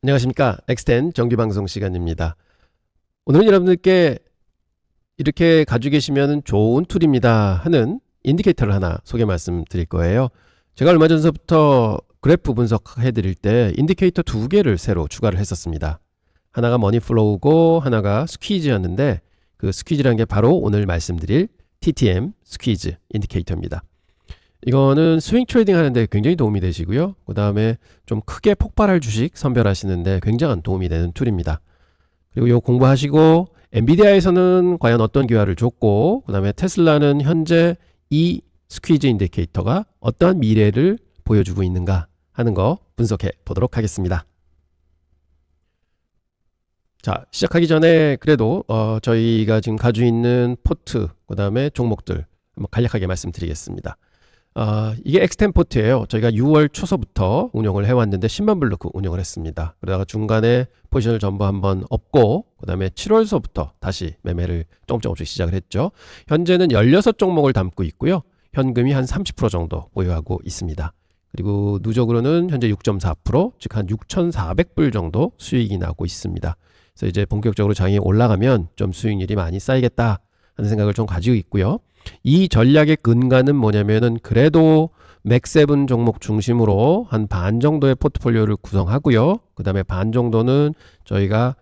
안녕하십니까. 엑스텐 정규방송 시간입니다. 오늘은 여러분들께 이렇게 가지고 계시면 좋은 툴입니다 하는 인디케이터를 하나 소개 말씀드릴 거예요. 제가 얼마 전서부터 그래프 분석해 드릴 때 인디케이터 두 개를 새로 추가를 했었습니다. 하나가 머니플로우고 하나가 스퀴즈였는데 그 스퀴즈라는 게 바로 오늘 말씀드릴 TTM 스퀴즈 인디케이터입니다. 이거는 스윙 트레이딩 하는데 굉장히 도움이 되시고요. 그 다음에 좀 크게 폭발할 주식 선별하시는데 굉장한 도움이 되는 툴입니다. 그리고 이거 공부하시고 엔비디아에서는 과연 어떤 기회를 줬고 그 다음에 테슬라는 현재 이 스퀴즈 인디케이터가 어떠한 미래를 보여주고 있는가 하는 거 분석해 보도록 하겠습니다. 자, 시작하기 전에 그래도 저희가 지금 가지고 있는 포트 그 다음에 종목들 한번 간략하게 말씀드리겠습니다. 이게 엑스텐 포트예요. 저희가 6월 초서부터 운영을 해왔는데 10만 불 넣고 운영을 했습니다. 그러다가 중간에 포지션을 전부 한번 업고 그 다음에 7월서부터 다시 매매를 조금씩 시작을 했죠. 현재는 16종목을 담고 있고요. 현금이 한 30% 정도 보유하고 있습니다. 그리고 누적으로는 현재 6.4%, 즉 한 6,400불 정도 수익이 나고 있습니다. 그래서 이제 본격적으로 장이 올라가면 좀 수익률이 많이 쌓이겠다 하는 생각을 좀 가지고 있고요. 이 전략의 근간은 뭐냐면은 그래도 맥7 종목 중심으로 한 반 정도의 포트폴리오를 구성하고요. 그 다음에 반 정도는 저희가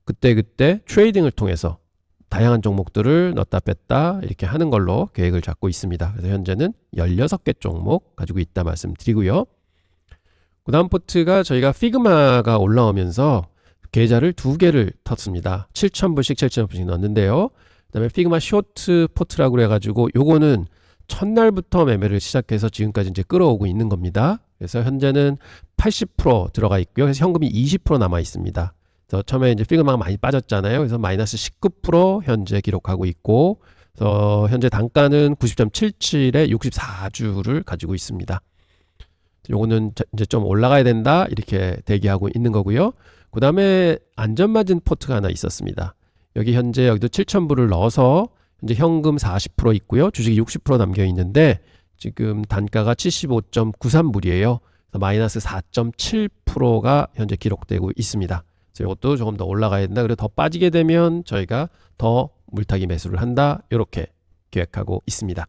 그때 트레이딩을 통해서 다양한 종목들을 넣었다 뺐다 이렇게 하는 걸로 계획을 잡고 있습니다. 그래서 현재는 16개 종목 가지고 있다 말씀드리고요. 그 다음 포트가 저희가 피그마가 올라오면서 계좌를 2개를 텄습니다. 7,000불씩 7,000불씩 넣었는데요. 그 다음에 피그마 쇼트 포트라고 해가지고 요거는 첫날부터 매매를 시작해서 지금까지 이제 끌어오고 있는 겁니다. 그래서 현재는 80% 들어가 있고요. 그래서 현금이 20% 남아 있습니다. 그래서 처음에 이제 피그마가 많이 빠졌잖아요. 그래서 마이너스 19% 현재 기록하고 있고, 그래서 현재 단가는 90.77에 64주를 가지고 있습니다. 요거는 이제 좀 올라가야 된다 이렇게 대기하고 있는 거고요. 그 다음에 안전마진 포트가 하나 있었습니다. 여기 현재 여기도 7,000불을 넣어서 현재 현금 40% 있고요. 주식이 60% 남겨 있는데 지금 단가가 75.93불이에요. 마이너스 4.7%가 현재 기록되고 있습니다. 그래서 이것도 조금 더 올라가야 된다. 그리고 더 빠지게 되면 저희가 더 물타기 매수를 한다. 이렇게 계획하고 있습니다.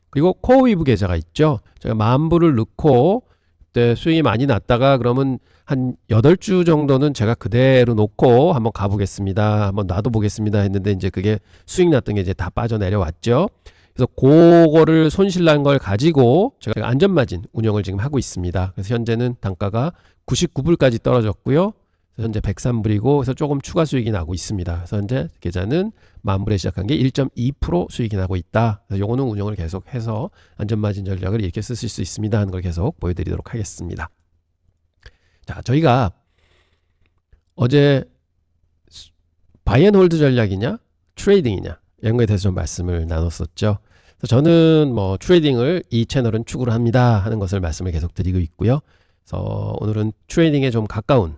그리고 코어위브 계좌가 있죠. 제가 10,000불을 넣고 그때 수익이 많이 났다가 그러면 한 8주 정도는 제가 그대로 놓고 한번 가보겠습니다. 한번 놔둬보겠습니다 했는데 이제 그게 수익 났던 게 이제 다 빠져내려왔죠. 그래서 그거를 손실난 걸 가지고 제가 안전마진 운영을 지금 하고 있습니다. 그래서 현재는 단가가 99불까지 떨어졌고요. 현재 103불이고 그래서 조금 추가 수익이 나고 있습니다. 그래서 현재 계좌는 10,000불에 시작한 게 1.2% 수익이 나고 있다. 그래서 요거는 운영을 계속해서 안전마진 전략을 이렇게 쓰실 수 있습니다 하는 걸 계속 보여드리도록 하겠습니다. 자, 저희가 어제 바이앤홀드 전략이냐 트레이딩이냐 이런 거에 대해서 좀 말씀을 나눴었죠. 그래서 저는 뭐 트레이딩을 이 채널은 추구를 합니다 하는 것을 말씀을 계속 드리고 있고요. 그래서 오늘은 트레이딩에 좀 가까운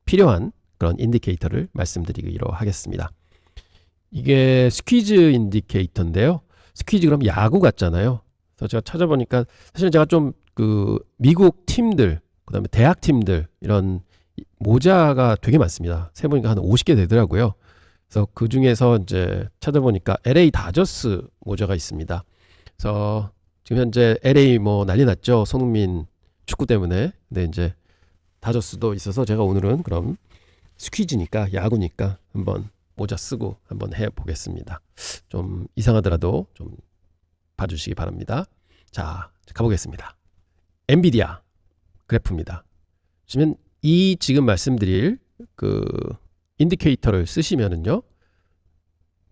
필요한 그런 인디케이터를 말씀드리기로 하겠습니다. 이게 스퀴즈 인디케이터인데요. 스퀴즈 그럼 야구 같잖아요. 그래서 제가 찾아보니까 사실 제가 좀 그 미국 팀들 그 다음에 대학 팀들 이런 모자가 되게 많습니다. 세보니까 한 50개 되더라고요. 그래서 그 중에서 이제 찾아보니까 LA 다저스 모자가 있습니다. 그래서 지금 현재 LA 뭐 난리 났죠. 손흥민 축구 때문에. 근데 이제 다저스도 있어서 제가 오늘은 그럼 스퀴즈니까 야구니까 한번 모자 쓰고 한번 해보겠습니다. 좀 이상하더라도 좀 봐주시기 바랍니다. 자, 가보겠습니다. 엔비디아 그래프입니다. 보시면 이 지금 말씀드릴 그 인디케이터를 쓰시면은요,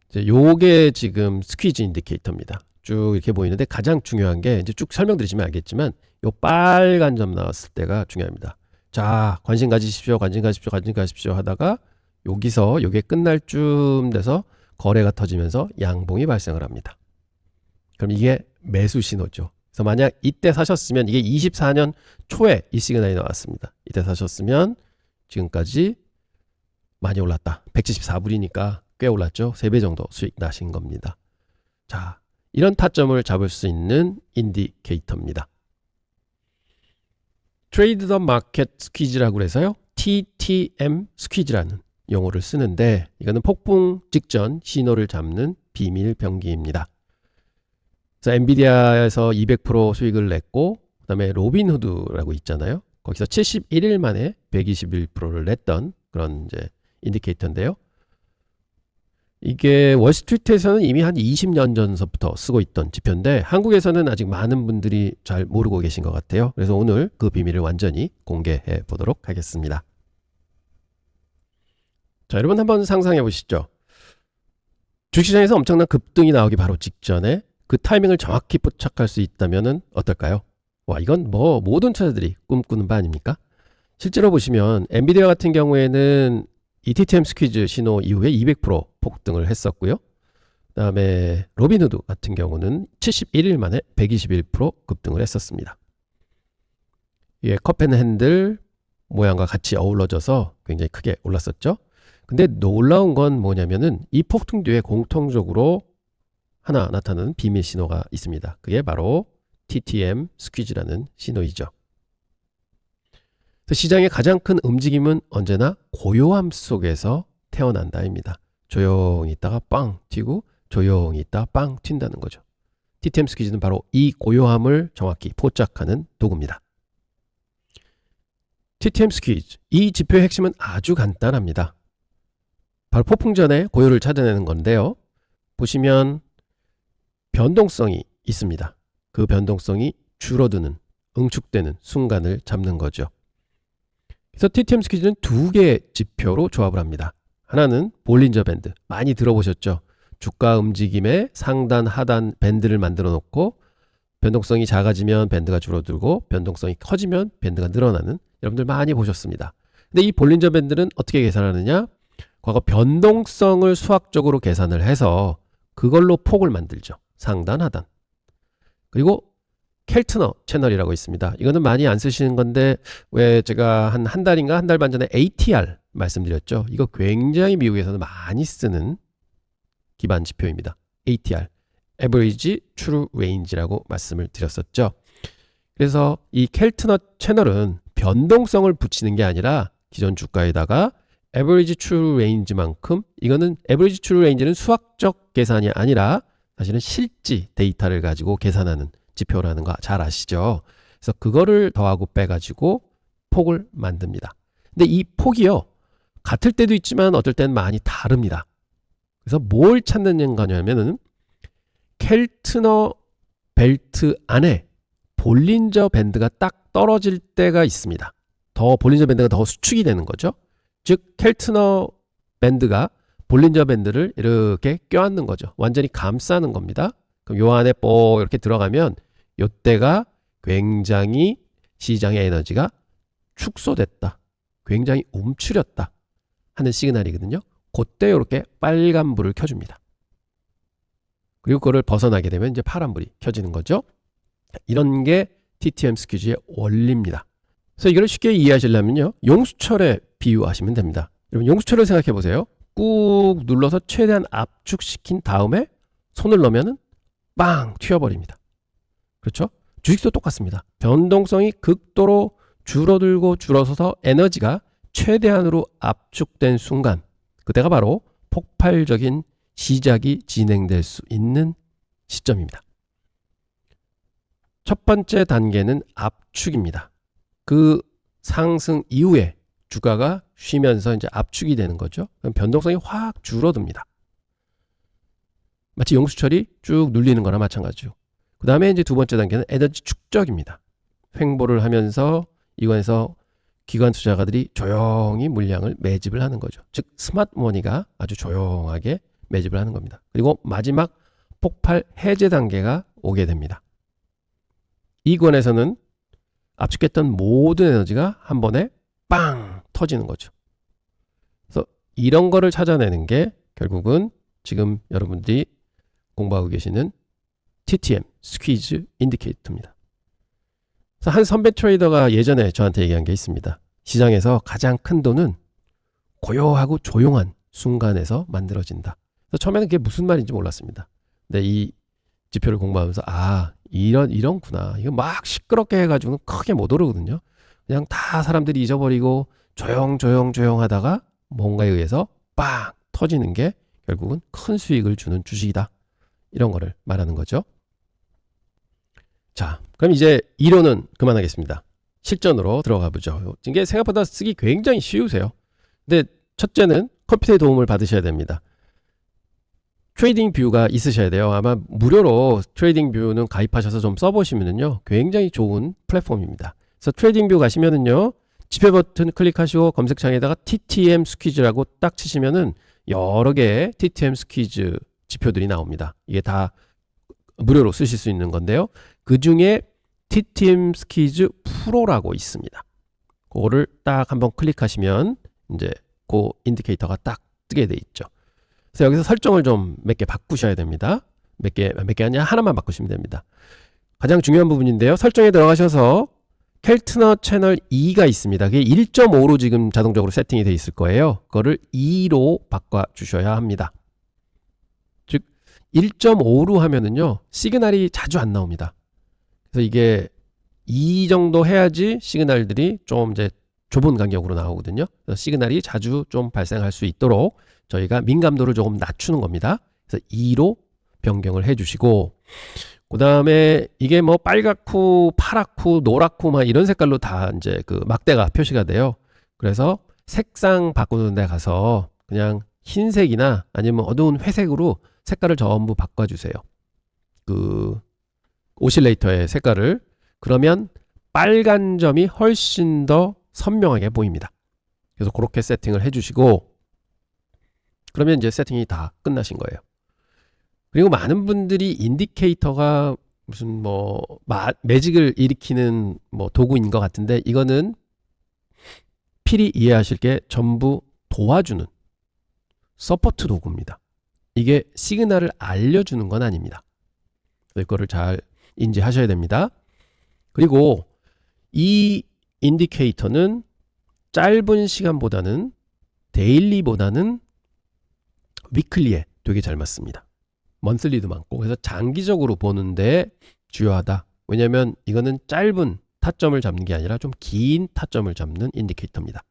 이제 요게 지금 스퀴즈 인디케이터입니다. 쭉 이렇게 보이는데 가장 중요한 게 이제 쭉 설명드리시면 알겠지만 요 빨간 점 나왔을 때가 중요합니다. 자, 관심 가지십시오, 관심 가십시오, 관심 가십시오 하다가 여기서 요게 끝날 쯤 돼서 거래가 터지면서 양봉이 발생을 합니다. 그럼 이게 매수 신호죠. 그래서 만약 이때 사셨으면 이게 24년 초에 이 시그널이 나왔습니다. 이때 사셨으면 지금까지 많이 올랐다. 174불이니까 꽤 올랐죠. 3배 정도 수익 나신 겁니다. 자, 이런 타점을 잡을 수 있는 인디케이터입니다. 트레이드 더 마켓 스퀴즈라고 해서요. TTM 스퀴즈라는 용어를 쓰는데 이거는 폭풍 직전 신호를 잡는 비밀 병기입니다. 그래서 엔비디아에서 200% 수익을 냈고 그다음에 로빈후드라고 있잖아요. 거기서 71일 만에 121%를 냈던 그런 이제 인디케이터인데요. 이게 월스트리트에서는 이미 한 20년 전서부터 쓰고 있던 지표인데 한국에서는 아직 많은 분들이 잘 모르고 계신 것 같아요. 그래서 오늘 그 비밀을 완전히 공개해 보도록 하겠습니다. 자, 여러분 한번 상상해 보시죠. 주식시장에서 엄청난 급등이 나오기 바로 직전에 그 타이밍을 정확히 포착할 수 있다면 어떨까요? 와, 이건 뭐 모든 투자자들이 꿈꾸는 바 아닙니까? 실제로 보시면 엔비디아 같은 경우에는 이 TTM 스퀴즈 신호 이후에 200% 폭등을 했었고요. 그 다음에 로빈후드 같은 경우는 71일 만에 121% 급등을 했었습니다. 이게 컵앤핸들 모양과 같이 어우러져서 굉장히 크게 올랐었죠. 근데 놀라운 건 뭐냐면은 이 폭등 뒤에 공통적으로 하나 나타나는 비밀 신호가 있습니다. 그게 바로 TTM 스퀴즈라는 신호이죠. 시장의 가장 큰 움직임은 언제나 고요함 속에서 태어난다입니다. 조용히 있다가 빵 튀고 조용히 있다가 빵 튄다는 거죠. TTM 스퀴즈는 바로 이 고요함을 정확히 포착하는 도구입니다. TTM 스퀴즈, 이 지표의 핵심은 아주 간단합니다. 바로 폭풍 전에 고요를 찾아내는 건데요. 보시면 변동성이 있습니다. 그 변동성이 줄어드는, 응축되는 순간을 잡는 거죠. 그래서 TTM 스퀴즈는 두 개의 지표로 조합을 합니다. 하나는 볼린저 밴드, 많이 들어보셨죠? 주가 움직임의 상단, 하단 밴드를 만들어 놓고 변동성이 작아지면 밴드가 줄어들고 변동성이 커지면 밴드가 늘어나는, 여러분들 많이 보셨습니다. 근데 이 볼린저 밴드는 어떻게 계산하느냐? 과거 변동성을 수학적으로 계산을 해서 그걸로 폭을 만들죠. 상단, 하단. 그리고 켈트너 채널이라고 있습니다. 이거는 많이 안 쓰시는 건데 왜 제가 한 달인가 한 달 반 전에 ATR 말씀드렸죠. 이거 굉장히 미국에서는 많이 쓰는 기반 지표입니다. ATR, Average True Range라고 말씀을 드렸었죠. 그래서 이 켈트너 채널은 변동성을 붙이는 게 아니라 기존 주가에다가 Average True Range만큼, 이거는 Average True Range는 수학적 계산이 아니라 사실은 실지 데이터를 가지고 계산하는 지표라는 거 잘 아시죠? 그래서 그거를 더하고 빼가지고 폭을 만듭니다. 근데 이 폭이요, 같을 때도 있지만 어떨 때는 많이 다릅니다. 그래서 뭘 찾는 거냐면은 켈트너 벨트 안에 볼린저 밴드가 딱 떨어질 때가 있습니다. 더 볼린저 밴드가 더 수축이 되는 거죠. 즉 켈트너 밴드가 볼린저 밴드를 이렇게 껴안는 거죠. 완전히 감싸는 겁니다. 그럼 요 안에 뽀 이렇게 들어가면 요때가 굉장히 시장의 에너지가 축소됐다, 굉장히 움츠렸다 하는 시그널이거든요. 그때 이렇게 빨간불을 켜줍니다. 그리고 그거를 벗어나게 되면 이제 파란불이 켜지는 거죠. 이런 게 TTM 스퀴즈의 원리입니다. 그래서 이걸 쉽게 이해하시려면요, 용수철에 비유하시면 됩니다. 여러분 용수철을 생각해 보세요. 꾹 눌러서 최대한 압축시킨 다음에 손을 넣으면 빵 튀어버립니다. 그렇죠? 주식도 똑같습니다. 변동성이 극도로 줄어들고 줄어서서 에너지가 최대한으로 압축된 순간, 그때가 바로 폭발적인 시작이 진행될 수 있는 시점입니다. 첫 번째 단계는 압축입니다. 그 상승 이후에 주가가 쉬면서 이제 압축이 되는 거죠. 그럼 변동성이 확 줄어듭니다. 마치 용수철이 쭉 눌리는 거나 마찬가지죠. 그 다음에 이제 두 번째 단계는 에너지 축적입니다. 횡보를 하면서 이관에서 기관 투자가들이 조용히 물량을 매집을 하는 거죠. 즉 스마트 머니가 아주 조용하게 매집을 하는 겁니다. 그리고 마지막 폭발 해제 단계가 오게 됩니다. 이 권에서는 압축했던 모든 에너지가 한 번에 빵 터지는 거죠. 그래서 이런 거를 찾아내는 게 결국은 지금 여러분들이 공부하고 계시는 TTM 스퀴즈 인디케이터입니다. 그래서 한 선배 트레이더가 예전에 저한테 얘기한 게 있습니다. 시장에서 가장 큰 돈은 고요하고 조용한 순간에서 만들어진다. 그래서 처음에는 그게 무슨 말인지 몰랐습니다. 근데 이 지표를 공부하면서 이런구나. 이거 막 시끄럽게 해가지고는 크게 못 오르거든요. 그냥 다 사람들이 잊어버리고 조용 하다가 뭔가에 의해서 빵 터지는 게 결국은 큰 수익을 주는 주식이다. 이런 거를 말하는 거죠. 자, 그럼 이제 이론은 그만하겠습니다. 실전으로 들어가 보죠. 이게 생각보다 쓰기 굉장히 쉬우세요. 근데 첫째는 컴퓨터의 도움을 받으셔야 됩니다. 트레이딩 뷰가 있으셔야 돼요. 아마 무료로 트레이딩 뷰는 가입하셔서 좀 써보시면요, 굉장히 좋은 플랫폼입니다. 그래서 트레이딩 뷰 가시면은요, 지표 버튼 클릭하시고 검색창에다가 TTM 스퀴즈라고 딱 치시면은 여러 개의 TTM 스퀴즈 지표들이 나옵니다. 이게 다 무료로 쓰실 수 있는 건데요. 그 중에 TTM 스퀴즈 프로라고 있습니다. 그거를 딱 한번 클릭하시면 이제 그 인디케이터가 딱 뜨게 돼 있죠. 그래서 여기서 설정을 좀 몇 개 바꾸셔야 됩니다. 몇 개 아니라 하나만 바꾸시면 됩니다. 가장 중요한 부분인데요. 설정에 들어가셔서 켈트너 채널 2가 있습니다. 그게 1.5로 지금 자동적으로 세팅이 돼 있을 거예요. 그거를 2로 바꿔 주셔야 합니다. 즉 1.5로 하면은요, 시그널이 자주 안 나옵니다. 그래서 이게 2 정도 해야지 시그널들이 좀 이제 좁은 간격으로 나오거든요. 그래서 시그널이 자주 좀 발생할 수 있도록 저희가 민감도를 조금 낮추는 겁니다. 그래서 2로 변경을 해주시고, 그 다음에 이게 뭐 빨갛고 파랗고 노랗고 막 이런 색깔로 다 이제 그 막대가 표시가 돼요. 그래서 색상 바꾸는 데 가서 그냥 흰색이나 아니면 어두운 회색으로 색깔을 전부 바꿔주세요. 그 오실레이터의 색깔을. 그러면 빨간 점이 훨씬 더 선명하게 보입니다. 그래서 그렇게 세팅을 해주시고, 그러면 이제 세팅이 다 끝나신 거예요. 그리고 많은 분들이 인디케이터가 무슨 뭐 매직을 일으키는 뭐 도구인 것 같은데, 이거는 필히 이해하실 게 전부 도와주는 서포트 도구입니다. 이게 시그널을 알려주는 건 아닙니다. 이거를 잘 인지하셔야 됩니다. 그리고 이 인디케이터는 짧은 시간보다는 데일리보다는 위클리에 되게 잘 맞습니다. 먼슬리도 많고, 그래서 장기적으로 보는데 주요하다. 왜냐하면 이거는 짧은 타점을 잡는 게 아니라 좀 긴 타점을 잡는 인디케이터입니다.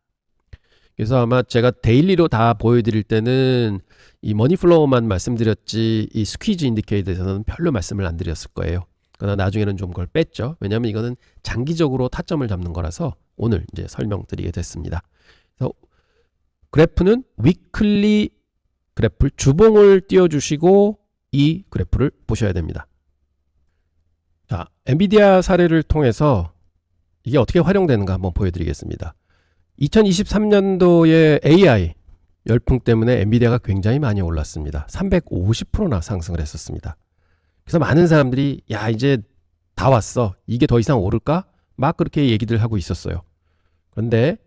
그래서 아마 제가 데일리로 다 보여드릴 때는 이 머니플로우만 말씀드렸지, 이 스퀴즈 인디케이터에서는 별로 말씀을 안 드렸을 거예요. 그러나 나중에는 좀 그걸 뺐죠. 왜냐하면 이거는 장기적으로 타점을 잡는 거라서 오늘 이제 설명드리게 됐습니다. 그래서 그래프는 위클리 그래프 주봉을 띄워주시고 이 그래프를 보셔야 됩니다. 자, 엔비디아 사례를 통해서 이게 어떻게 활용되는가 한번 보여드리겠습니다. 2023년도에 AI 열풍 때문에 엔비디아가 굉장히 많이 올랐습니다. 350%나 상승을 했었습니다. 그래서 많은 사람들이 야, 이제 다 왔어, 이게 더 이상 오를까? 막 그렇게 얘기들 하고 있었어요. 그런데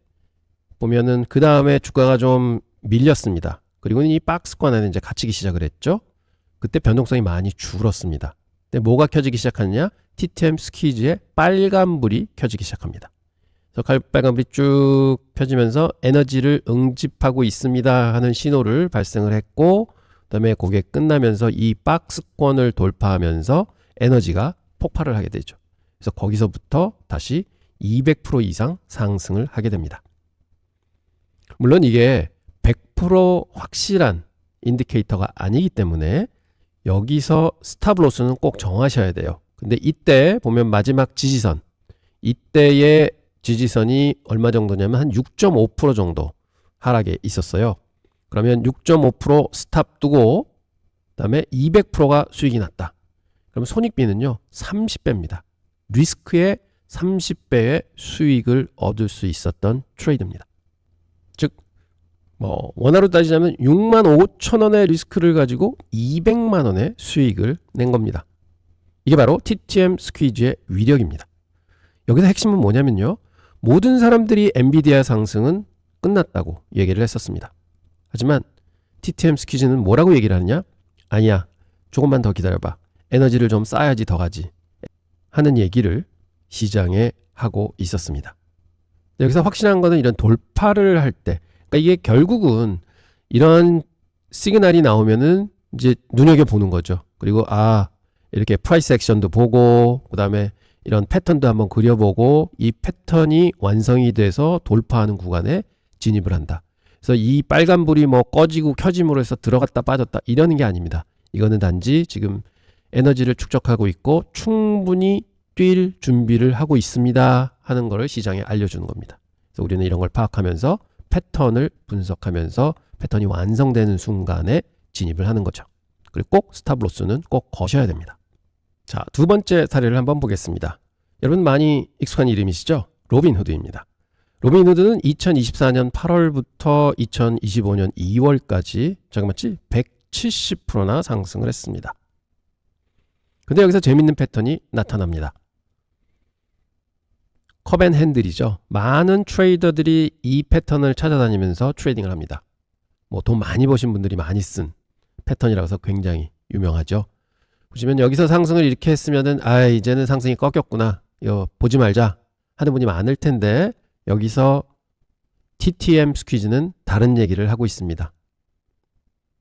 보면은 그 다음에 주가가 좀 밀렸습니다. 그리고 이 박스권 안에 이제 갇히기 시작을 했죠. 그때 변동성이 많이 줄었습니다. 근데 뭐가 켜지기 시작하느냐? TTM 스퀴즈의 빨간불이 켜지기 시작합니다. 그래서 빨간불이 쭉 펴지면서 에너지를 응집하고 있습니다 하는 신호를 발생을 했고, 그 다음에 그게 끝나면서 이 박스권을 돌파하면서 에너지가 폭발을 하게 되죠. 그래서 거기서부터 다시 200% 이상 상승을 하게 됩니다. 물론 이게 100% 확실한 인디케이터가 아니기 때문에 여기서 스탑로스는 꼭 정하셔야 돼요. 근데 이때 보면 마지막 지지선, 이때의 지지선이 얼마 정도냐면 한 6.5% 정도 하락에 있었어요. 그러면 6.5% 스탑 두고 그 다음에 200%가 수익이 났다. 그럼 손익비는요 30배입니다. 리스크의 30배의 수익을 얻을 수 있었던 트레이드입니다. 즉 뭐 원화로 따지자면 65,000원의 리스크를 가지고 200만원의 수익을 낸 겁니다. 이게 바로 TTM 스퀴즈의 위력입니다. 여기서 핵심은 뭐냐면요, 모든 사람들이 엔비디아 상승은 끝났다고 얘기를 했었습니다. 하지만 TTM 스퀴즈는 뭐라고 얘기를 하느냐? 아니야, 조금만 더 기다려봐, 에너지를 좀 쌓아야지 더 가지 하는 얘기를 시장에 하고 있었습니다. 여기서 확실한 거는 이런 돌파를 할 때, 그러니까 이게 결국은 이런 시그널이 나오면은 이제 눈여겨보는 거죠. 그리고 이렇게 프라이스 액션도 보고, 그 다음에 이런 패턴도 한번 그려보고, 이 패턴이 완성이 돼서 돌파하는 구간에 진입을 한다. 그래서 이 빨간불이 뭐 꺼지고 켜짐으로 해서 들어갔다 빠졌다 이러는 게 아닙니다. 이거는 단지 지금 에너지를 축적하고 있고 충분히 뛸 준비를 하고 있습니다 하는 것을 시장에 알려주는 겁니다. 그래서 우리는 이런 걸 파악하면서 패턴을 분석하면서 패턴이 완성되는 순간에 진입을 하는 거죠. 그리고 꼭 스탑로스는 꼭 거셔야 됩니다. 자, 두 번째 사례를 한번 보겠습니다. 여러분 많이 익숙한 이름이시죠? 로빈후드입니다. 로빈후드는 2024년 8월부터 2025년 2월까지 잠깐만지 170%나 상승을 했습니다. 근데 여기서 재밌는 패턴이 나타납니다. 컵앤핸들이죠. 많은 트레이더들이 이 패턴을 찾아다니면서 트레이딩을 합니다. 뭐 돈 많이 버신 분들이 많이 쓴 패턴이라서 굉장히 유명하죠. 보시면 여기서 상승을 이렇게 했으면은 이제는 상승이 꺾였구나. 이거 보지 말자 하는 분이 많을 텐데 여기서 TTM 스퀴즈는 다른 얘기를 하고 있습니다.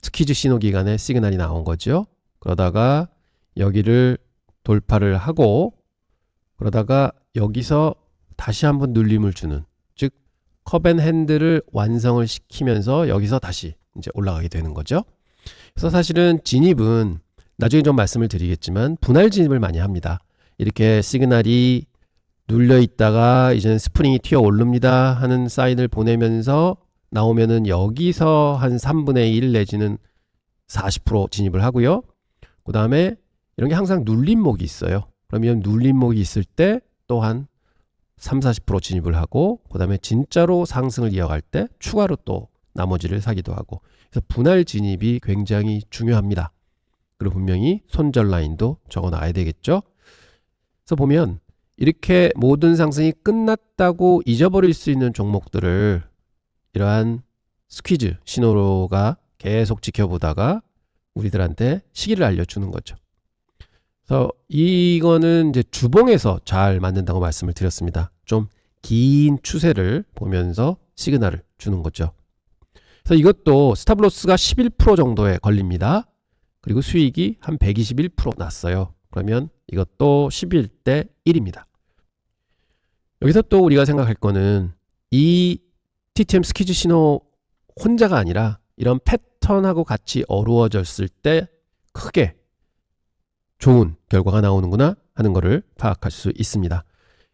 스퀴즈 신호 기간에 시그널이 나온 거죠. 그러다가 여기를 돌파를 하고 그러다가 여기서 다시 한번 눌림을 주는, 즉 컵앤핸들을 완성을 시키면서 여기서 다시 이제 올라가게 되는 거죠. 그래서 사실은 진입은 나중에 좀 말씀을 드리겠지만 분할 진입을 많이 합니다. 이렇게 시그널이 눌려 있다가 이제는 스프링이 튀어 오릅니다 하는 사인을 보내면서 나오면은 여기서 한 3분의 1 내지는 40% 진입을 하고요. 그 다음에 이런 게 항상 눌림목이 있어요. 그러면 눌림목이 있을 때 또한 30-40% 진입을 하고 그 다음에 진짜로 상승을 이어갈 때 추가로 또 나머지를 사기도 하고, 그래서 분할 진입이 굉장히 중요합니다. 그리고 분명히 손절 라인도 적어 놔야 되겠죠. 그래서 보면 이렇게 모든 상승이 끝났다고 잊어버릴 수 있는 종목들을 이러한 스퀴즈 신호로가 계속 지켜보다가 우리들한테 시기를 알려주는 거죠. 그래서 이거는 이제 주봉에서 잘 맞는다고 말씀을 드렸습니다. 좀 긴 추세를 보면서 시그널을 주는 거죠. 그래서 이것도 스탑로스가 11% 정도에 걸립니다. 그리고 수익이 한 121% 났어요. 그러면 이것도 11대 1입니다. 여기서 또 우리가 생각할 거는 이 TTM 스퀴즈 신호 혼자가 아니라 이런 패턴하고 같이 어우러졌을 때 크게 좋은 결과가 나오는구나 하는 것을 파악할 수 있습니다.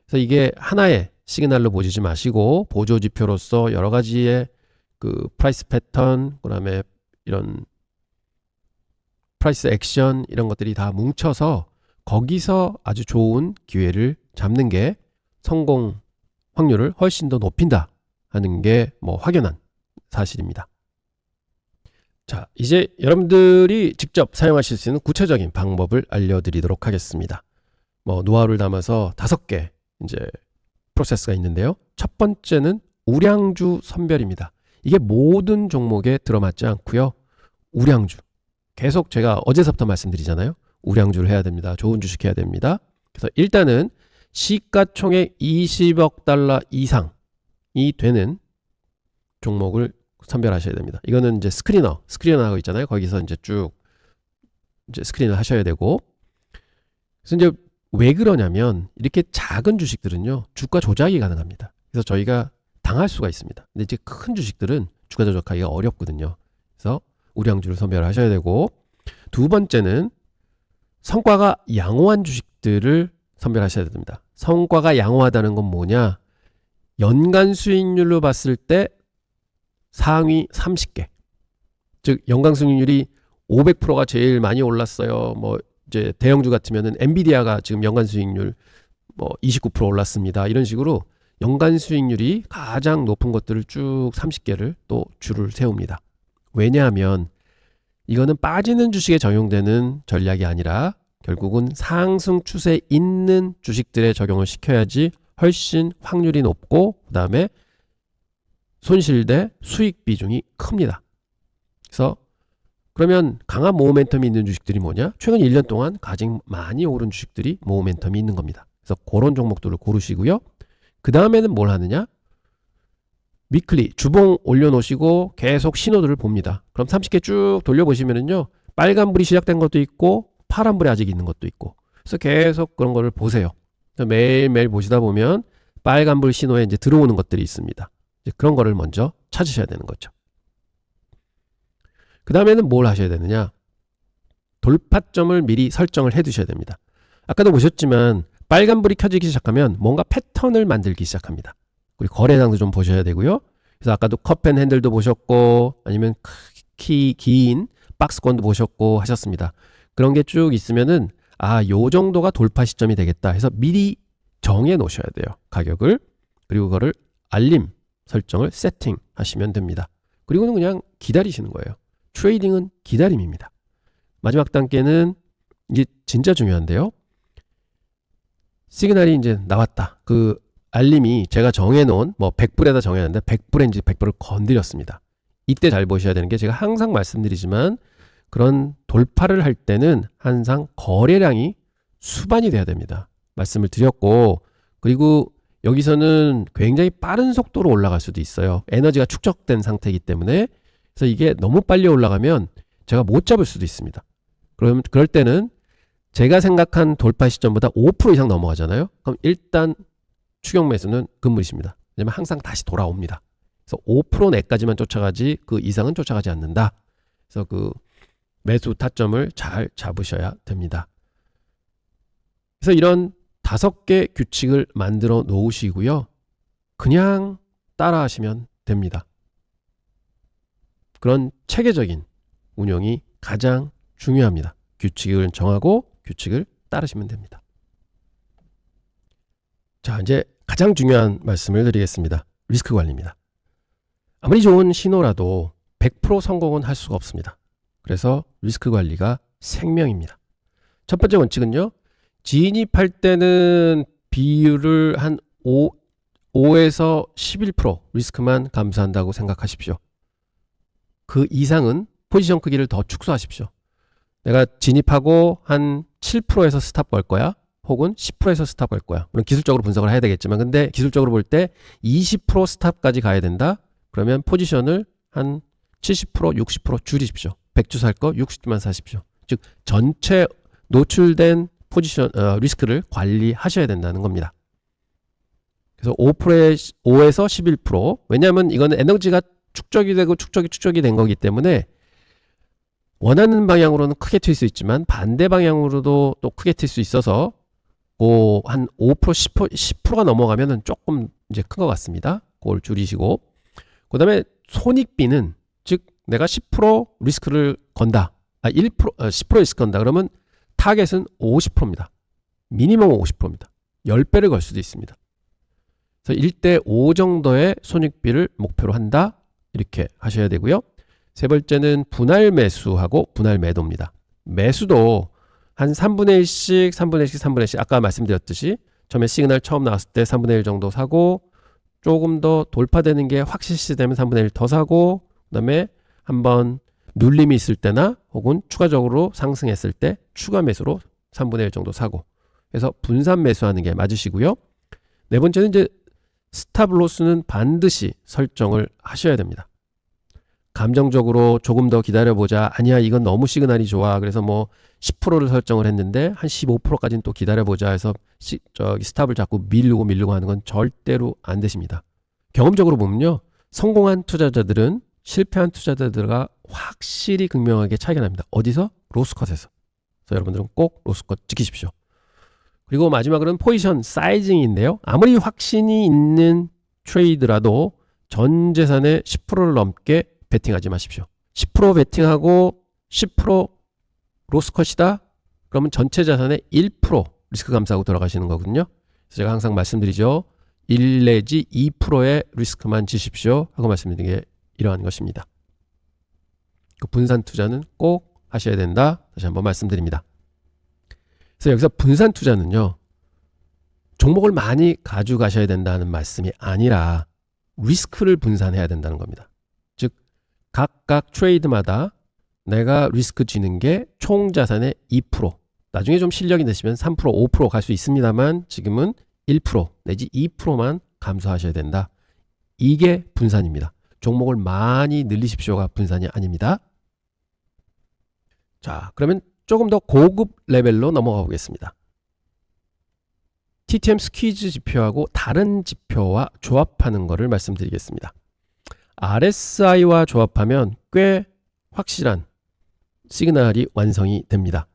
그래서 이게 하나의 시그널로 보지 마시고 보조 지표로서 여러 가지의 그 프라이스 패턴, 그다음에 이런 프라이스 액션 이런 것들이 다 뭉쳐서 거기서 아주 좋은 기회를 잡는 게 성공 확률을 훨씬 더 높인다 하는 게 뭐 확연한 사실입니다. 자, 이제 여러분들이 직접 사용하실 수 있는 구체적인 방법을 알려드리도록 하겠습니다. 뭐 노하우를 담아서 5개 이제 프로세스가 있는데요. 첫 번째는 우량주 선별입니다. 이게 모든 종목에 들어맞지 않고요. 우량주. 계속 제가 어제서부터 말씀드리잖아요. 우량주를 해야 됩니다. 좋은 주식 해야 됩니다. 그래서 일단은 시가총액 20억 달러 이상이 되는 종목을 선별하셔야 됩니다. 이거는 이제 스크리너하고 있잖아요. 거기서 이제 쭉 이제 스크린을 하셔야 되고. 그래서 이제 왜 그러냐면 이렇게 작은 주식들은요 주가 조작이 가능합니다. 그래서 저희가 당할 수가 있습니다. 근데 이제 큰 주식들은 주가 조작하기가 어렵거든요. 그래서 우량주를 선별하셔야 되고, 두 번째는 성과가 양호한 주식들을 선별하셔야 됩니다. 성과가 양호하다는 건 뭐냐? 연간 수익률로 봤을 때 상위 30개. 즉 연간 수익률이 500%가 제일 많이 올랐어요. 뭐 이제 대형주 같으면은 엔비디아가 지금 연간 수익률 뭐 29% 올랐습니다. 이런 식으로 연간 수익률이 가장 높은 것들을 쭉 30개를 또 줄을 세웁니다. 왜냐하면 이거는 빠지는 주식에 적용되는 전략이 아니라 결국은 상승 추세 있는 주식들에 적용을 시켜야지 훨씬 확률이 높고 그 다음에 손실 대 수익 비중이 큽니다. 그래서 그러면 강한 모멘텀이 있는 주식들이 뭐냐? 최근 1년 동안 가장 많이 오른 주식들이 모멘텀이 있는 겁니다. 그래서 그런 종목들을 고르시고요. 그 다음에는 뭘 하느냐? 위클리 주봉 올려놓으시고 계속 신호들을 봅니다. 그럼 30개 쭉 돌려보시면은요, 빨간불이 시작된 것도 있고 파란불이 아직 있는 것도 있고, 그래서 계속 그런 거를 보세요. 매일매일 보시다 보면 빨간불 신호에 이제 들어오는 것들이 있습니다. 이제 그런 거를 먼저 찾으셔야 되는 거죠. 그 다음에는 뭘 하셔야 되느냐? 돌파점을 미리 설정을 해 두셔야 됩니다. 아까도 보셨지만 빨간불이 켜지기 시작하면 뭔가 패턴을 만들기 시작합니다. 우리 거래량도 좀 보셔야 되고요. 그래서 아까도 컵앤 핸들도 보셨고 아니면 긴 박스권도 보셨고 하셨습니다. 그런 게 쭉 있으면은 요 정도가 돌파 시점이 되겠다 해서 미리 정해 놓으셔야 돼요. 가격을. 그리고 그거를 알림 설정을 세팅하시면 됩니다. 그리고는 그냥 기다리시는 거예요. 트레이딩은 기다림입니다. 마지막 단계는 이게 진짜 중요한데요. 시그널이 이제 나왔다. 그 알림이 제가 정해놓은 100불에다 정해놨는데 100불인지 100불을 건드렸습니다. 이때 잘 보셔야 되는 게 제가 항상 말씀드리지만 그런 돌파를 할 때는 항상 거래량이 수반이 돼야 됩니다. 말씀을 드렸고 그리고 여기서는 굉장히 빠른 속도로 올라갈 수도 있어요. 에너지가 축적된 상태이기 때문에 그래서 이게 너무 빨리 올라가면 제가 못 잡을 수도 있습니다. 그럴 때는 제가 생각한 돌파 시점보다 5% 이상 넘어가잖아요. 그럼 일단 추격 매수는 금물이십니다. 왜냐면 항상 다시 돌아옵니다. 그래서 5% 내까지만 쫓아가지 그 이상은 쫓아가지 않는다. 그래서 그 매수 타점을 잘 잡으셔야 됩니다. 그래서 이런 5개 규칙을 만들어 놓으시고요. 그냥 따라 하시면 됩니다. 그런 체계적인 운영이 가장 중요합니다. 규칙을 정하고 규칙을 따르시면 됩니다. 자, 이제 가장 중요한 말씀을 드리겠습니다. 리스크 관리입니다. 아무리 좋은 신호라도 100% 성공은 할 수가 없습니다. 그래서 리스크 관리가 생명입니다. 첫 번째 원칙은요. 진입할 때는 비율을 한 5에서 11% 리스크만 감수한다고 생각하십시오. 그 이상은 포지션 크기를 더 축소하십시오. 내가 진입하고 한 7%에서 스탑 걸 거야. 혹은 10%에서 스탑 걸 거야. 물론 기술적으로 분석을 해야 되겠지만 근데 기술적으로 볼 때 20% 스탑까지 가야 된다. 그러면 포지션을 한 70%, 60% 줄이십시오. 100주 살 거 60주만 사십시오. 즉 전체 노출된 포지션 리스크를 관리하셔야 된다는 겁니다. 그래서 5에서 11%. 왜냐하면 이거는 에너지가 축적이 되고 축적이 된 거기 때문에 원하는 방향으로는 크게 튈 수 있지만 반대 방향으로도 또 크게 튈 수 있어서 한 5%, 10%가 넘어가면은 조금 이제 큰 것 같습니다. 그걸 줄이시고 그다음에 손익비는 즉 내가 10% 리스크를 건다. 10% 리스크 건다. 그러면 타겟은 50%입니다. 미니멈 50%입니다. 10배를 걸 수도 있습니다. 그래서 1대 5 정도의 손익비를 목표로 한다. 이렇게 하셔야 되고요. 세 번째는 분할 매수하고 분할 매도입니다. 매수도 한 3분의 1씩, 3분의 1씩, 3분의 1씩 아까 말씀드렸듯이 처음에 시그널 처음 나왔을 때 3분의 1 정도 사고 조금 더 돌파되는 게 확실시 되면 3분의 1 더 사고 그다음에 한번 눌림이 있을 때나 혹은 추가적으로 상승했을 때 추가 매수로 3분의 1 정도 사고 그래서 분산 매수하는 게 맞으시고요. 네 번째는 이제 스탑 로스는 반드시 설정을 하셔야 됩니다. 감정적으로 조금 더 기다려보자. 아니야 이건 너무 시그널이 좋아. 그래서 10%를 설정을 했는데 한 15%까지는 또 기다려보자 해서 스탑을 자꾸 밀고 하는 건 절대로 안 되십니다. 경험적으로 보면요. 성공한 투자자들은 실패한 투자자들과 확실히 극명하게 차이가 납니다. 어디서? 로스컷에서. 그래서 여러분들은 꼭 로스컷 지키십시오. 그리고 마지막으로는 포지션 사이징인데요. 아무리 확신이 있는 트레이드라도 전 재산의 10%를 넘게 베팅하지 마십시오. 10% 베팅하고 10% 로스컷이다? 그러면 전체 자산의 1% 리스크 감수하고 들어가시는 거거든요. 그래서 제가 항상 말씀드리죠. 1 내지 2%의 리스크만 지십시오 하고 말씀드린 게 이러한 것입니다. 그 분산 투자는 꼭 하셔야 된다. 다시 한번 말씀드립니다. 그래서 여기서 분산 투자는요. 종목을 많이 가져가셔야 된다는 말씀이 아니라 리스크를 분산해야 된다는 겁니다. 즉 각각 트레이드마다 내가 리스크 지는 게 총 자산의 2%. 나중에 좀 실력이 되시면 3%, 5% 갈 수 있습니다만 지금은 1% 내지 2%만 감소하셔야 된다. 이게 분산입니다. 종목을 많이 늘리십시오가 분산이 아닙니다. 자, 그러면 조금 더 고급 레벨로 넘어가 보겠습니다. TTM 스퀴즈 지표하고 다른 지표와 조합하는 것을 말씀드리겠습니다. RSI와 조합하면 꽤 확실한 시그널이 완성이 됩니다.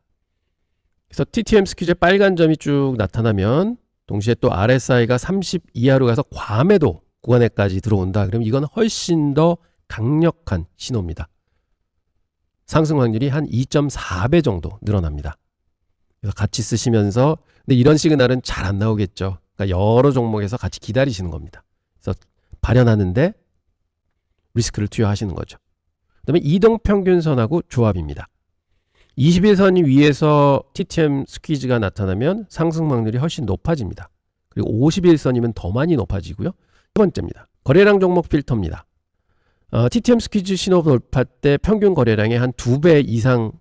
그래서 TTM 스퀴즈에 빨간 점이 쭉 나타나면 동시에 또 RSI가 30 이하로 가서 과매도 구간에까지 들어온다. 그럼 이건 훨씬 더 강력한 신호입니다. 상승 확률이 한 2.4배 정도 늘어납니다. 그래서 같이 쓰시면서, 근데 이런 시그널은 잘 안 나오겠죠. 그러니까 여러 종목에서 같이 기다리시는 겁니다. 그래서 발현하는데 리스크를 투여하시는 거죠. 그 다음에 이동평균선하고 조합입니다. 21선 위에서 TTM 스퀴즈가 나타나면 상승 확률이 훨씬 높아집니다. 그리고 51선이면 더 많이 높아지고요. 세 번째입니다. 거래량 종목 필터입니다. TTM 스퀴즈 신호 돌파 때 평균 거래량의 한 2배 이상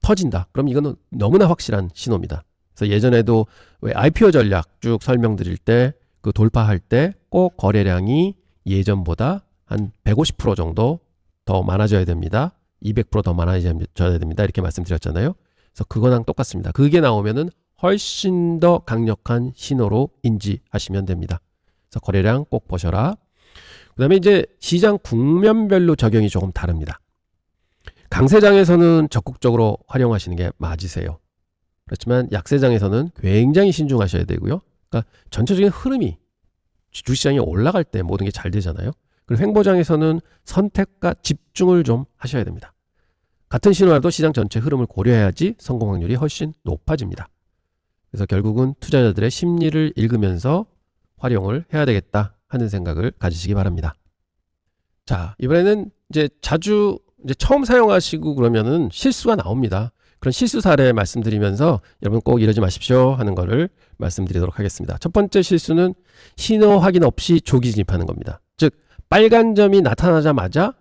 퍼진다. 그럼 이거는 너무나 확실한 신호입니다. 그래서 예전에도 왜 IPO 전략 쭉 설명드릴 때 그 돌파할 때 꼭 거래량이 예전보다 한 150% 정도 더 많아져야 됩니다. 200% 더 많아져야 됩니다. 이렇게 말씀드렸잖아요. 그래서 그거랑 똑같습니다. 그게 나오면은 훨씬 더 강력한 신호로 인지하시면 됩니다. 그래서 거래량 꼭 보셔라. 그 다음에 이제 시장 국면별로 적용이 조금 다릅니다. 강세장에서는 적극적으로 활용하시는 게 맞으세요. 그렇지만 약세장에서는 굉장히 신중하셔야 되고요. 그러니까 전체적인 흐름이 주시장이 올라갈 때 모든 게 잘 되잖아요. 그리고 횡보장에서는 선택과 집중을 좀 하셔야 됩니다. 같은 신호라도 시장 전체 흐름을 고려해야지 성공 확률이 훨씬 높아집니다. 그래서 결국은 투자자들의 심리를 읽으면서 활용을 해야 되겠다 하는 생각을 가지시기 바랍니다. 자, 이번에는 이제 자주 처음 사용하시고 그러면은 실수가 나옵니다. 그런 실수 사례 말씀드리면서 여러분 꼭 이러지 마십시오 하는 거를 말씀드리도록 하겠습니다. 첫 번째 실수는 신호 확인 없이 조기 진입하는 겁니다. 즉 빨간 점이 나타나자마자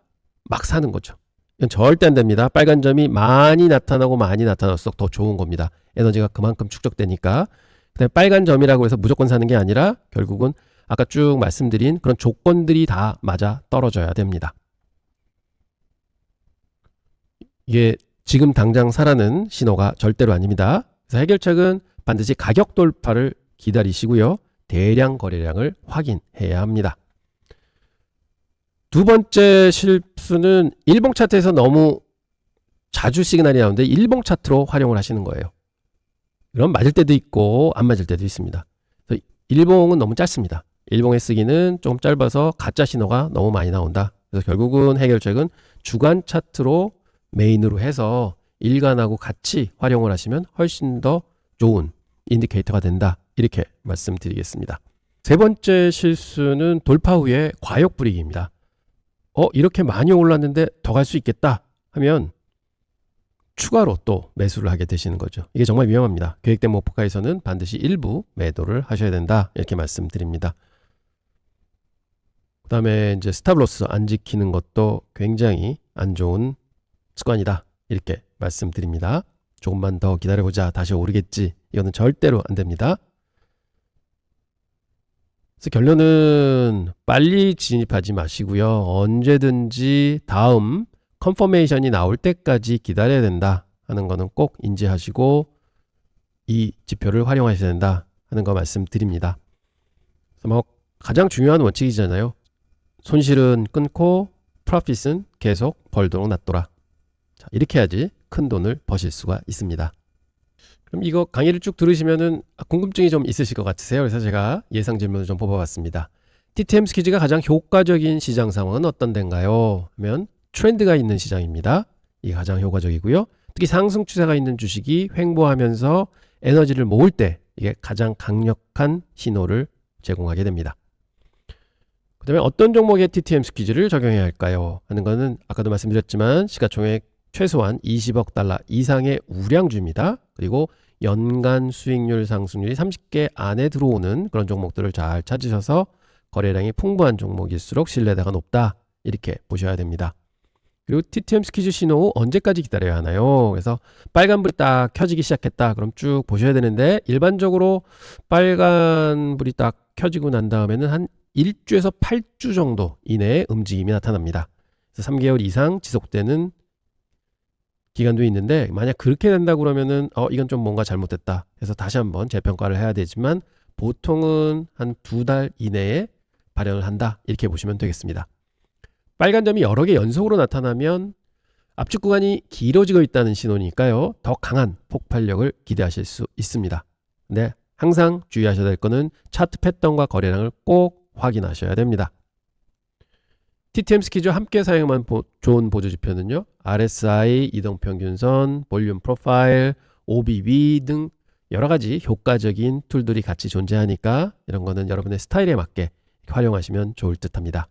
막 사는 거죠. 이건 절대 안 됩니다. 빨간 점이 많이 나타나고 많이 나타날수록 더 좋은 겁니다. 에너지가 그만큼 축적되니까. 그다음에 빨간 점이라고 해서 무조건 사는 게 아니라 결국은 아까 쭉 말씀드린 그런 조건들이 다 맞아 떨어져야 됩니다. 이게 지금 당장 사라는 신호가 절대로 아닙니다. 그래서 해결책은 반드시 가격 돌파를 기다리시고요. 대량 거래량을 확인해야 합니다. 두 번째 실수는 일봉 차트에서 너무 자주 시그널이 나오는데 일봉 차트로 활용을 하시는 거예요. 그럼 맞을 때도 있고 안 맞을 때도 있습니다. 그래서 일봉은 너무 짧습니다. 일봉에 쓰기는 조금 짧아서 가짜 신호가 너무 많이 나온다. 그래서 결국은 해결책은 주간 차트로 메인으로 해서 일간하고 같이 활용을 하시면 훨씬 더 좋은 인디케이터가 된다. 이렇게 말씀드리겠습니다. 세 번째 실수는 돌파 후에 과욕 부리기입니다. 이렇게 많이 올랐는데 더 갈 수 있겠다 하면 추가로 또 매수를 하게 되시는 거죠. 이게 정말 위험합니다. 계획된 목표가에서는 반드시 일부 매도를 하셔야 된다. 이렇게 말씀드립니다. 그 다음에 이제 스탑로스 안 지키는 것도 굉장히 안 좋은 습관이다. 이렇게 말씀드립니다. 조금만 더 기다려보자. 다시 오르겠지. 이거는 절대로 안 됩니다. 그래서 결론은 빨리 진입하지 마시고요. 언제든지 다음 컨퍼메이션이 나올 때까지 기다려야 된다 하는 거는 꼭 인지하시고 이 지표를 활용하셔야 된다 하는 거 말씀드립니다. 그래서 뭐 가장 중요한 원칙이잖아요. 손실은 끊고 프로핏은 계속 벌도록 놔둬라. 자, 이렇게 해야지 큰 돈을 버실 수가 있습니다. 그럼 이거 강의를 쭉 들으시면은 궁금증이 좀 있으실 것 같으세요. 그래서 제가 예상 질문을 좀 뽑아봤습니다. TTM 스퀴즈가 가장 효과적인 시장 상황은 어떤 데인가요? 하면 트렌드가 있는 시장입니다. 이게 가장 효과적이고요. 특히 상승 추세가 있는 주식이 횡보하면서 에너지를 모을 때 이게 가장 강력한 신호를 제공하게 됩니다. 그 다음에 어떤 종목에 TTM 스퀴즈를 적용해야 할까요? 하는 거는 아까도 말씀드렸지만 시가총액 최소한 20억 달러 이상의 우량주입니다. 그리고 연간 수익률 상승률이 30개 안에 들어오는 그런 종목들을 잘 찾으셔서 거래량이 풍부한 종목일수록 신뢰도가 높다. 이렇게 보셔야 됩니다. 그리고 TTM 스퀴즈 신호 후 언제까지 기다려야 하나요? 그래서 빨간불이 딱 켜지기 시작했다. 그럼 쭉 보셔야 되는데 일반적으로 빨간불이 딱 켜지고 난 다음에는 한 1주에서 8주 정도 이내에 움직임이 나타납니다. 그래서 3개월 이상 지속되는 기간도 있는데 만약 그렇게 된다 그러면은 이건 좀 뭔가 잘못됐다 해서 다시 한번 재평가를 해야 되지만 보통은 한 2달 이내에 발현을 한다. 이렇게 보시면 되겠습니다. 빨간 점이 여러 개 연속으로 나타나면 압축 구간이 길어지고 있다는 신호니까요. 더 강한 폭발력을 기대하실 수 있습니다. 근데 항상 주의하셔야 될 거는 차트 패턴과 거래량을 꼭 확인하셔야 됩니다. TTM 스키즈와 함께 사용하면 좋은 보조 지표는요. RSI, 이동평균선, 볼륨 프로파일, OBV 등 여러 가지 효과적인 툴들이 같이 존재하니까 이런 거는 여러분의 스타일에 맞게 활용하시면 좋을 듯 합니다.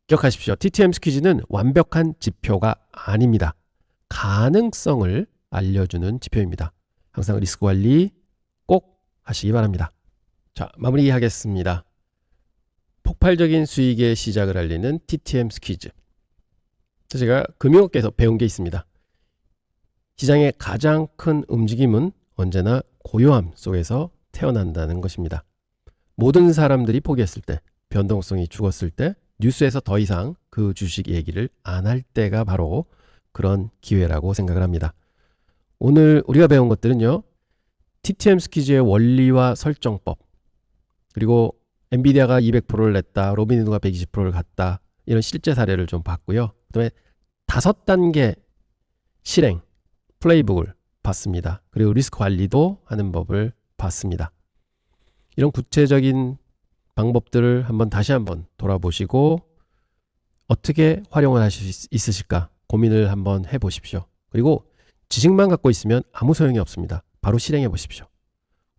기억하십시오. TTM 스퀴즈는 완벽한 지표가 아닙니다. 가능성을 알려주는 지표입니다. 항상 리스크 관리 꼭 하시기 바랍니다. 자, 마무리하겠습니다. 폭발적인 수익의 시작을 알리는 TTM 스퀴즈. 제가 금융업계에서 배운 게 있습니다. 시장의 가장 큰 움직임은 언제나 고요함 속에서 태어난다는 것입니다. 모든 사람들이 포기했을 때, 변동성이 죽었을 때, 뉴스에서 더 이상 그 주식 얘기를 안 할 때가 바로 그런 기회라고 생각을 합니다. 오늘 우리가 배운 것들은요. TTM 스퀴즈의 원리와 설정법, 그리고 엔비디아가 200%를 냈다, 로빈후드가 120%를 갔다, 이런 실제 사례를 좀 봤고요. 그 다음에 5단계 실행, 플레이북을 봤습니다. 그리고 리스크 관리도 하는 법을 봤습니다. 이런 구체적인 방법들을 다시 한번 돌아보시고 어떻게 활용을 하실 수 있으실까 고민을 한번 해보십시오. 그리고 지식만 갖고 있으면 아무 소용이 없습니다. 바로 실행해 보십시오.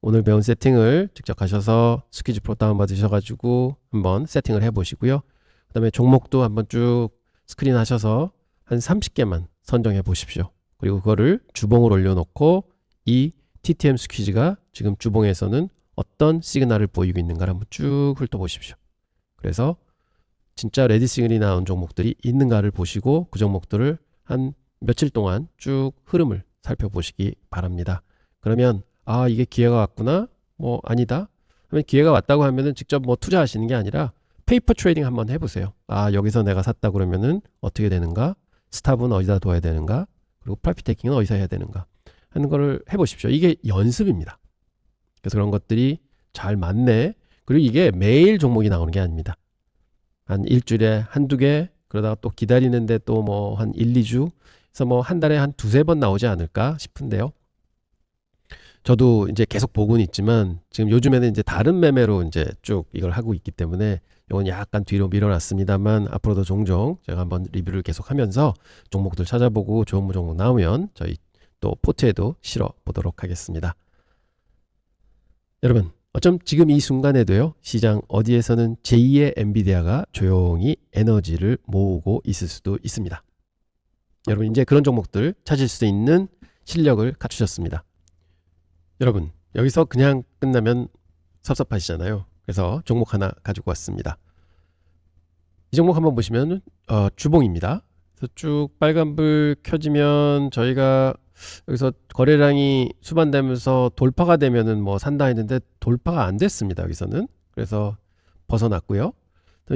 오늘 배운 세팅을 직접 하셔서 스퀴즈 프로 다운받으셔가지고 한번 세팅을 해보시고요. 그 다음에 종목도 한번 쭉 스크린 하셔서 한 30개만 선정해 보십시오. 그리고 그거를 주봉을 올려놓고 이 TTM 스퀴즈가 지금 주봉에서는 어떤 시그널을 보이고 있는가를 한번 쭉 훑어보십시오. 그래서 진짜 레디 시그널이 나온 종목들이 있는가를 보시고 그 종목들을 한 며칠 동안 쭉 흐름을 살펴보시기 바랍니다. 그러면 아, 이게 기회가 왔구나, 뭐 아니다 하면, 기회가 왔다고 하면은 직접 뭐 투자하시는 게 아니라 페이퍼 트레이딩 한번 해보세요. 아, 여기서 내가 샀다 그러면은 어떻게 되는가, 스탑은 어디다 둬야 되는가, 그리고 프로핏 테이킹은 어디서 해야 되는가 하는 거를 해보십시오. 이게 연습입니다. 그래서 그런 것들이 잘 맞네. 그리고 이게 매일 종목이 나오는 게 아닙니다. 한 일주일에 한두 개, 그러다가 또 기다리는데 또 뭐 한 1, 2주, 그래서 뭐 한 달에 한 두세 번 나오지 않을까 싶은데요. 저도 이제 계속 보고는 있지만 지금 요즘에는 이제 다른 매매로 이제 쭉 이걸 하고 있기 때문에 이건 약간 뒤로 밀어놨습니다만 앞으로도 종종 제가 한번 리뷰를 계속 하면서 종목들 찾아보고 좋은 종목 나오면 저희 또 포트에도 실어 보도록 하겠습니다. 여러분, 어쩜 지금 이 순간에도요, 시장 어디에서는 제2의 엔비디아가 조용히 에너지를 모으고 있을 수도 있습니다. 여러분, 이제 그런 종목들 찾을 수 있는 실력을 갖추셨습니다. 여러분, 여기서 그냥 끝나면 섭섭하시잖아요. 그래서 종목 하나 가지고 왔습니다. 이 종목 한번 보시면 주봉입니다. 그래서 쭉 빨간불 켜지면 저희가 여기서 거래량이 수반되면서 돌파가 되면은 뭐 산다 했는데 돌파가 안 됐습니다. 여기서는. 그래서 벗어났고요.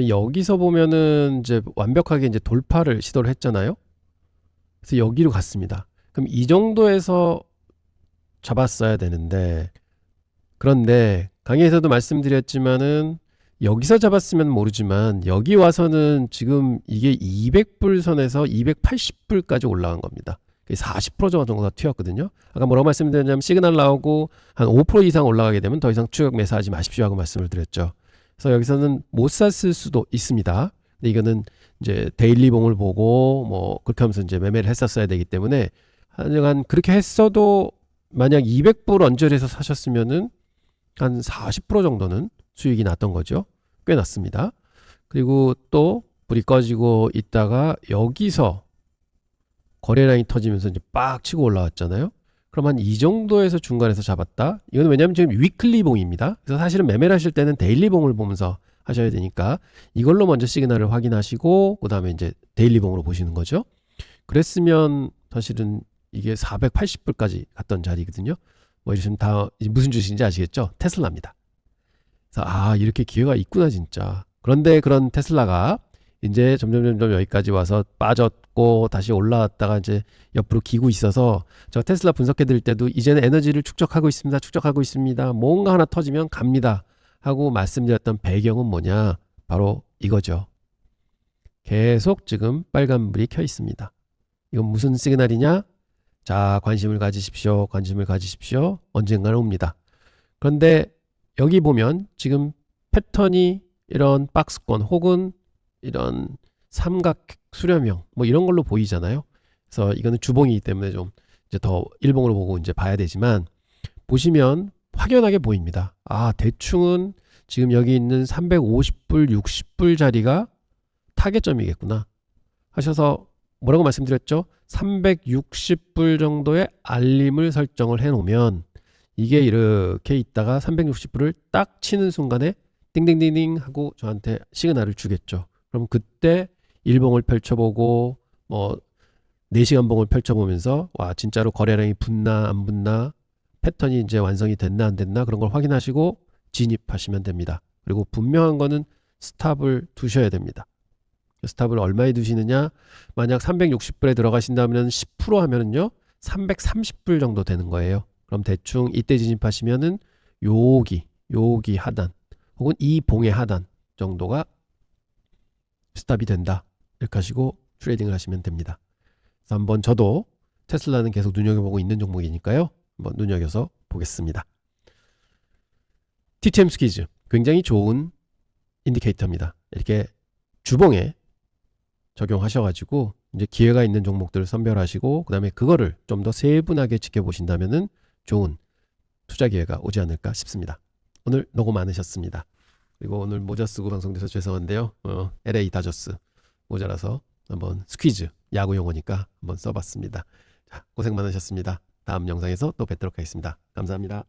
여기서 보면은 이제 완벽하게 이제 돌파를 시도를 했잖아요. 그래서 여기로 갔습니다. 그럼 이 정도에서 잡았어야 되는데, 그런데 강의에서도 말씀드렸지만은 여기서 잡았으면 모르지만 여기 와서는 지금 이게 200불 선에서 280불까지 올라간 겁니다. 40% 정도가 튀었거든요. 아까 뭐라고 말씀드렸냐면 시그널 나오고 한 5% 이상 올라가게 되면 더 이상 추격 매수하지 마십시오 하고 말씀을 드렸죠. 그래서 여기서는 못 샀을 수도 있습니다. 근데 이거는 이제 데일리 봉을 보고 뭐 그렇게 하면서 이제 매매를 했었어야 되기 때문에 하여간 그렇게 했어도 만약 200불 언저리에서 사셨으면은 한 40% 정도는 수익이 났던 거죠. 꽤 났습니다. 그리고 또 불이 꺼지고 있다가 여기서 거래량이 터지면서 이제 빡 치고 올라왔잖아요. 그럼 한 이 정도에서 중간에서 잡았다. 이건 왜냐하면 지금 위클리 봉입니다. 그래서 사실은 매매를 하실 때는 데일리 봉을 보면서 하셔야 되니까 이걸로 먼저 시그널을 확인하시고 그 다음에 이제 데일리 봉으로 보시는 거죠. 그랬으면 사실은 이게 480불까지 갔던 자리거든요. 뭐 이러시면 다 무슨 주식인지 아시겠죠? 테슬라입니다. 그래서 아, 이렇게 기회가 있구나 진짜. 그런데 그런 테슬라가 이제 점점 여기까지 와서 빠졌고 다시 올라왔다가 이제 옆으로 기고 있어서 저 테슬라 분석해 드릴 때도 이제는 에너지를 축적하고 있습니다. 뭔가 하나 터지면 갑니다 하고 말씀드렸던 배경은 뭐냐? 바로 이거죠. 계속 지금 빨간불이 켜 있습니다. 이건 무슨 시그널이냐? 자, 관심을 가지십시오. 언젠가는 옵니다. 그런데 여기 보면 지금 패턴이 이런 박스권 혹은 이런 삼각 수렴형 뭐 이런 걸로 보이잖아요. 그래서 이거는 주봉이기 때문에 좀 이제 더 일봉으로 보고 이제 봐야 되지만 보시면 확연하게 보입니다. 아, 대충은 지금 여기 있는 350불, 60불 자리가 타겟점이겠구나 하셔서 뭐라고 말씀드렸죠? 360불 정도의 알림을 설정을 해 놓으면 이게 이렇게 있다가 360불을 딱 치는 순간에 띵띵띵띵 하고 저한테 시그널을 주겠죠. 그럼 그때 일봉을 펼쳐보고 뭐 4시간 봉을 펼쳐보면서 와 진짜로 거래량이 붙나 안 붙나 패턴이 이제 완성이 됐나 안 됐나 그런 걸 확인하시고 진입하시면 됩니다. 그리고 분명한 거는 스탑을 두셔야 됩니다. 스탑을 얼마에 두시느냐? 만약 360불에 들어가신다면 10% 하면은요 330불 정도 되는 거예요. 그럼 대충 이때 진입하시면은 여기 하단 혹은 이 봉의 하단 정도가 스탑이 된다. 이렇게 하시고 트레이딩을 하시면 됩니다. 그래서 한번 저도 테슬라는 계속 눈여겨보고 있는 종목이니까요. 한번 눈여겨서 보겠습니다. TTM 스퀴즈 굉장히 좋은 인디케이터입니다. 이렇게 주봉에 적용하셔가지고 이제 기회가 있는 종목들을 선별하시고 그 다음에 그거를 좀 더 세분하게 지켜보신다면은 좋은 투자 기회가 오지 않을까 싶습니다. 오늘 너무 많으셨습니다. 그리고 오늘 모자 쓰고 방송돼서 죄송한데요. LA 다저스 모자라서 한번 스퀴즈 야구 용어니까 한번 써봤습니다. 자, 고생 많으셨습니다. 다음 영상에서 또 뵙도록 하겠습니다. 감사합니다.